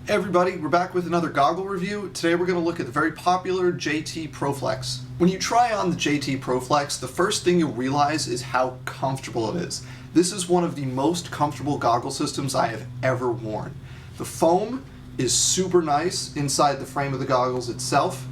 Hey everybody, we're back with another goggle review. Today we're going to look at the very popular JT ProFlex. When you try on the JT ProFlex, the first thing you'll realize is how comfortable it is. This is one of the most comfortable goggle systems I have ever worn. The foam is super nice inside the frame of the goggles itself,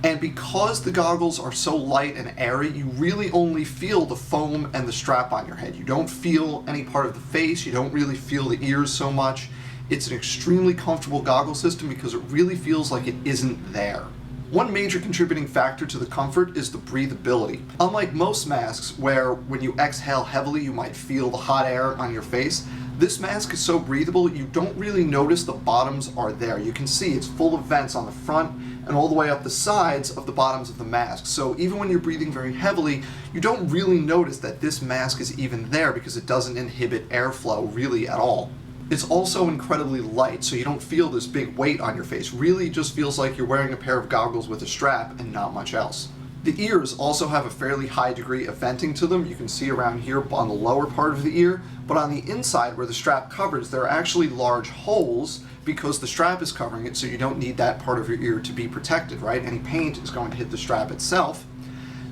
and because the goggles are so light and airy, you really only feel the foam and the strap on your head. You don't feel any part of the face, you don't really feel the ears so much. It's an extremely comfortable goggle system because it really feels like it isn't there. One major contributing factor to the comfort is the breathability. Unlike most masks, where when you exhale heavily you might feel the hot air on your face, this mask is so breathable you don't really notice the bottoms are there. You can see it's full of vents on the front and all the way up the sides of the bottoms of the mask. So even when you're breathing very heavily, you don't really notice that this mask is even there because it doesn't inhibit airflow really at all. It's also incredibly light, so you don't feel this big weight on your face. Really just feels like you're wearing a pair of goggles with a strap and not much else. The ears also have a fairly high degree of venting to them. You can see around here on the lower part of the ear, but on the inside where the strap covers, there are actually large holes because the strap is covering it, so you don't need that part of your ear to be protected, right? Any paint is going to hit the strap itself.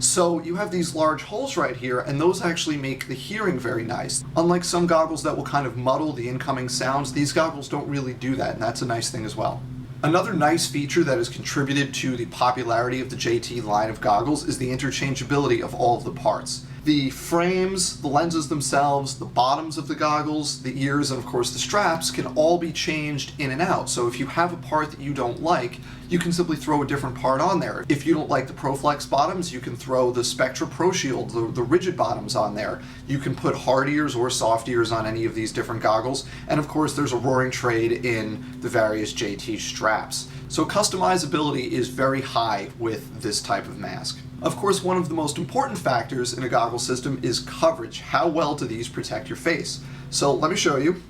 So you have these large holes right here, and those actually make the hearing very nice. Unlike some goggles that will kind of muddle the incoming sounds, these goggles don't really do that, and that's a nice thing as well. Another nice feature that has contributed to the popularity of the JT line of goggles is the interchangeability of all of the parts. The frames, the lenses themselves, the bottoms of the goggles, the ears, and of course the straps can all be changed in and out. So if you have a part that you don't like, you can simply throw a different part on there. If you don't like the ProFlex bottoms, you can throw the Spectra Pro Shield, the rigid bottoms on there. You can put hard ears or soft ears on any of these different goggles. And of course there's a roaring trade in the various JT straps. So customizability is very high with this type of mask. Of course, one of the most important factors in a goggle system is coverage. How well do these protect your face? So let me show you.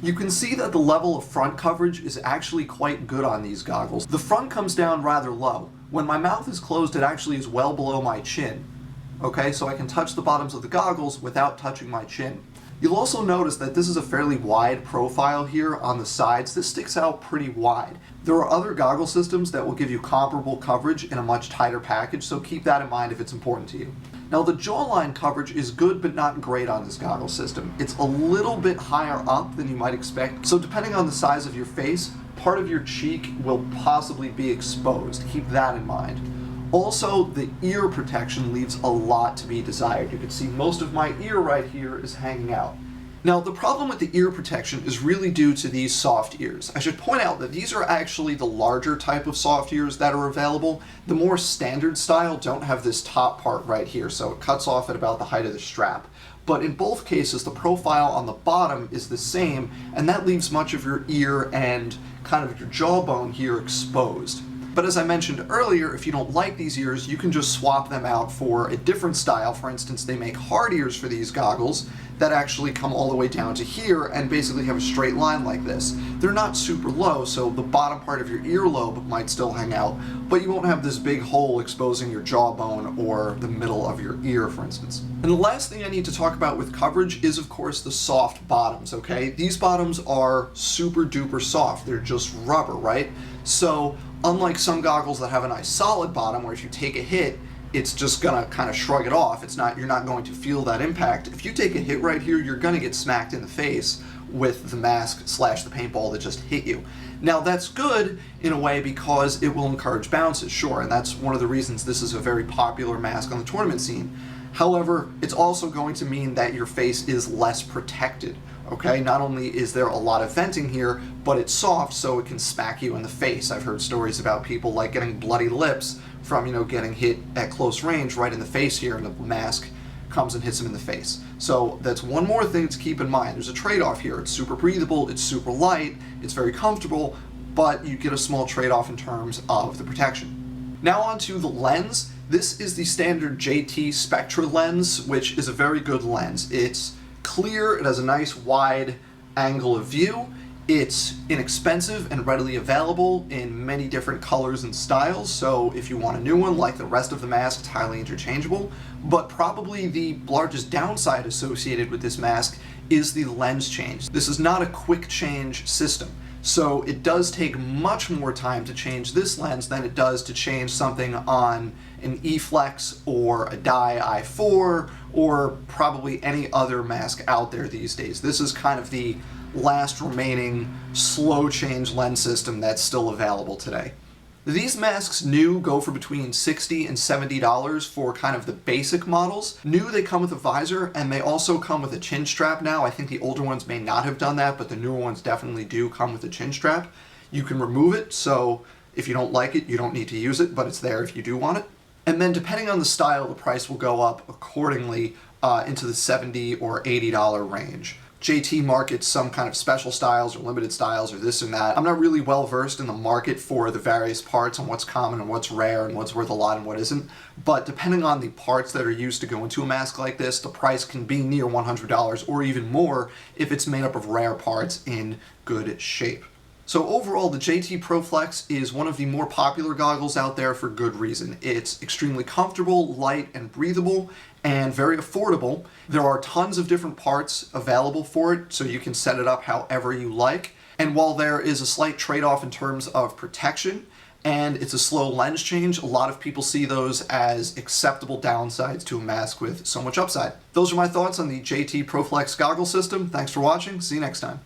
You can see that the level of front coverage is actually quite good on these goggles. The front comes down rather low. When my mouth is closed, it actually is well below my chin. Okay, so I can touch the bottoms of the goggles without touching my chin. You'll also notice that this is a fairly wide profile here on the sides. This sticks out pretty wide. There are other goggle systems that will give you comparable coverage in a much tighter package, so keep that in mind if it's important to you. Now the jawline coverage is good but not great on this goggle system. It's a little bit higher up than you might expect, so depending on the size of your face, part of your cheek will possibly be exposed. Keep that in mind. Also, the ear protection leaves a lot to be desired. You can see most of my ear right here is hanging out. Now, the problem with the ear protection is really due to these soft ears. I should point out that these are actually the larger type of soft ears that are available. The more standard style don't have this top part right here, so it cuts off at about the height of the strap. But in both cases, the profile on the bottom is the same, and that leaves much of your ear and kind of your jawbone here exposed. But as I mentioned earlier, if you don't like these ears, you can just swap them out for a different style. For instance, they make hard ears for these goggles that actually come all the way down to here and basically have a straight line like this. They're not super low, so the bottom part of your earlobe might still hang out, but you won't have this big hole exposing your jawbone or the middle of your ear, for instance. And the last thing I need to talk about with coverage is, of course, the soft bottoms, okay? These bottoms are super duper soft. They're just rubber, right? So unlike some goggles that have a nice solid bottom where if you take a hit, it's just gonna kind of shrug it off. You're not going to feel that impact. If you take a hit right here, you're gonna get smacked in the face with the mask / the paintball that just hit you. Now that's good in a way because it will encourage bounces, sure, and that's one of the reasons this is a very popular mask on the tournament scene. However, it's also going to mean that your face is less protected, okay? Not only is there a lot of venting here, but it's soft so it can smack you in the face. I've heard stories about people like getting bloody lips from, getting hit at close range right in the face here, and the mask comes and hits them in the face. So that's one more thing to keep in mind. There's a trade-off here. It's super breathable, it's super light, it's very comfortable, but you get a small trade-off in terms of the protection. Now on to the lens. This is the standard JT Spectra lens, which is a very good lens. It's clear, it has a nice wide angle of view, it's inexpensive and readily available in many different colors and styles, so if you want a new one, like the rest of the mask, it's highly interchangeable. But probably the largest downside associated with this mask is the lens change. This is not a quick change system. So it does take much more time to change this lens than it does to change something on an E-Flex or a Dye i4 or probably any other mask out there these days. This is kind of the last remaining slow change lens system that's still available today. These masks new go for between $60 and $70 for kind of the basic models. New, they come with a visor, and they also come with a chin strap now. I think the older ones may not have done that, but the newer ones definitely do come with a chin strap. You can remove it, so if you don't like it, you don't need to use it, but it's there if you do want it. And then depending on the style, the price will go up accordingly into the $70 or $80 range. JT markets some kind of special styles or limited styles or this and that. I'm not really well versed in the market for the various parts and what's common and what's rare and what's worth a lot and what isn't, but depending on the parts that are used to go into a mask like this, the price can be near $100 or even more if it's made up of rare parts in good shape. So overall, the JT ProFlex is one of the more popular goggles out there for good reason. It's extremely comfortable, light, and breathable, and very affordable. There are tons of different parts available for it, so you can set it up however you like. And while there is a slight trade-off in terms of protection, and it's a slow lens change, a lot of people see those as acceptable downsides to a mask with so much upside. Those are my thoughts on the JT ProFlex goggle system. Thanks for watching. See you next time.